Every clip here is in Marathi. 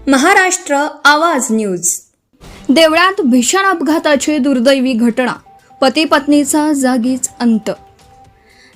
महाराष्ट्र आवाज न्यूज। देवळात भीषण अपघाताची दुर्दैवी घटना, पती पत्नीचा जागीच अंत।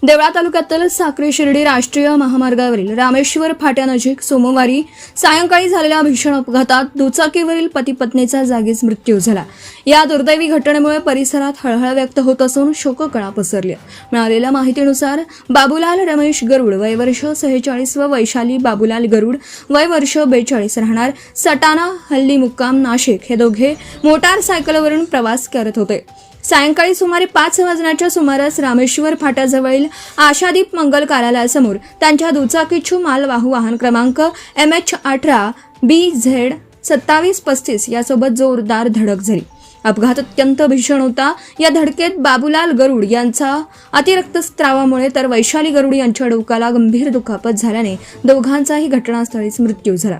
देवळा तालुक्यातील साक्री शिर्डी राष्ट्रीय महामार्गावरील रामेश्वर फाट्यानजीक सोमवारी सायंकाळी झालेल्या भीषण अपघातात दुचाकीवरील पती पत्नीचा जागीच मृत्यू झाला। या दुर्दैवी घटनेमुळे परिसरात हळहळ व्यक्त होत असून शोककळा पसरली। मिळालेल्या माहितीनुसार बाबूलाल रमेश गरुड वय वर्ष 46 व वैशाली बाबूलाल गरुड वय वर्ष 42 राहणार सटाणा हल्ली मुक्काम नाशिक हे दोघे मोटारसायकलवरून प्रवास करत होते। सायंकाळी सुमारे 5 वाजण्याच्या सुमारास रामेश्वर फाट्याजवळील आशादीप मंगल कार्यालयासमोर त्यांच्या दुचाकीची मालवाहू वाहन क्रमांक MH18 BZ 2735 यासोबत जोरदार धडक झाली। अपघात अत्यंत भीषण होता। या धडकेत बाबूलाल गरुड यांचा अतिरक्तस्रावामुळे तर वैशाली गरुड यांच्या डोक्याला गंभीर दुखापत झाल्याने दोघांचाही घटनास्थळीच मृत्यू झाला।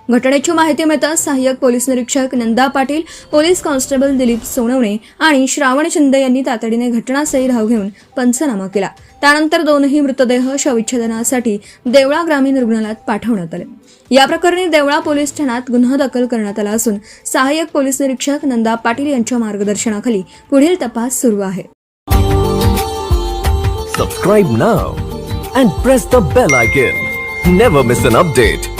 घटनेची माहिती मिळताच सहाय्यक पोलीस निरीक्षक नंदा पाटील, पोलीस कॉन्स्टेबल दिलीप सोनवणे आणि श्रावण शिंदे यांनी तातडीने घटनास्थळी धाव घेऊन पंचनामा केला। त्यानंतर दोनही मृतदेह शवविच्छेदनासाठी देवळा ग्रामीण रुग्णालयात पाठवण्यात आले। या प्रकरणी देवळा पोलीस ठाण्यात गुन्हा दाखल करण्यात आला असून सहाय्यक पोलीस निरीक्षक नंदा पाटील यांच्या मार्गदर्शनाखाली पुढील तपास सुरू आहे। Subscribe now and press the bell icon. Never miss an update.